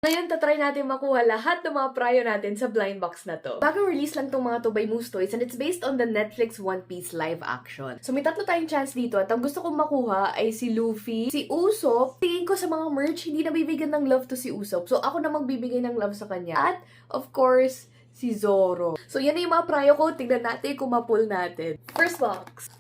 Ngayon, tatry natin makuha lahat ng mga prayo natin sa blind box na to. Bagong release lang tong mga to by Moose Toys and it's based on the Netflix One Piece live action. So may tatlo tayong chance dito at ang gusto kong makuha ay si Luffy, si Usopp. Tingin ko sa mga merch, hindi nabibigyan ng love to si Usopp. So ako na magbibigay ng love sa kanya. At, of course, si Zoro. So yan na yung mga prayo ko. Tignan natin kung ma-pull natin. First box.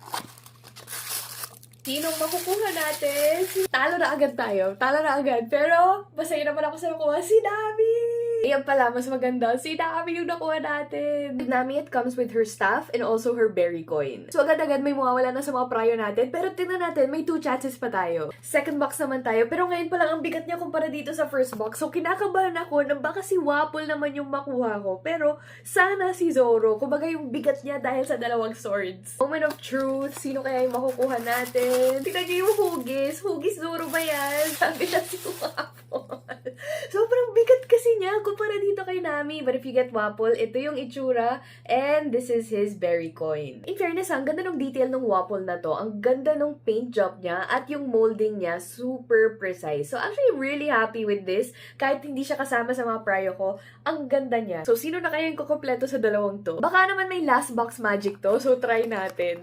Sinong makukuha natin? Talo na agad tayo. Talo na agad. Pero, masaya naman ako sa nakuha. Si Nami! Ayan pala, mas maganda. Si Nami yung nakuha natin. With Nami, it comes with her staff and also her berry coin. So, agad-agad may mawawala na sa mga prayo natin. Pero tingnan natin, may 2 chances pa tayo. Second box naman tayo. Pero ngayon pa lang ang bigat niya kumpara dito sa first box. So, kinakabahan ako na baka si Wapol naman yung makuha ko. Pero, sana si Zoro. Kumbaga yung bigat niya dahil sa dalawang swords. Moment of truth. Sino kaya yung makukuha natin? Tignan niyo yung hugis. Hugis Zoro ba yan? Sabi na si Wapol. Sobrang bigat kasi niya kumpara dito kay Nami. But if you get Wapol, ito yung itsura. And this is his berry coin. In fairness, ang ganda ng detail ng Wapol na to. Ang ganda ng paint job niya. At yung molding niya, super precise. So actually, really happy with this. Kahit hindi siya kasama sa mga prayo ko, ang ganda niya. So sino na kaya yung kukumpleto sa dalawang to? Baka naman may last box magic to. So try natin.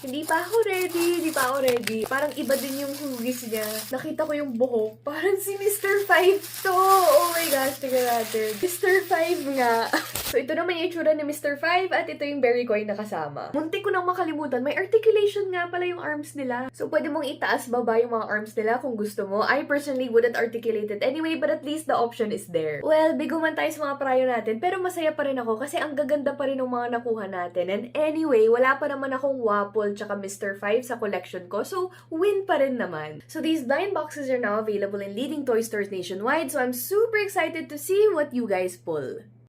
Hindi pa ako ready. Parang iba din yung hugis niya. Nakita ko yung buhok. Parang si Mr. Five to. Oh my gosh, tingnan natin. Mr. Five nga. So, ito naman yung itsura ni Mr. Five at ito yung berry coin na kasama. Muntik ko nang makalimutan. May articulation nga pala yung arms nila. So, pwede mong itaas baba yung mga arms nila kung gusto mo. I personally wouldn't articulate it anyway, but at least the option is there. Well, bigo man tayo sa mga prayo natin, pero masaya pa rin ako kasi ang gaganda pa rin ng mga nakuha natin. And anyway, wala pa naman akong Wapol tsaka Mr. Five sa collection ko, so win pa rin naman. So, these blind boxes are now available in leading toy stores nationwide, so I'm super excited to see what you guys pull.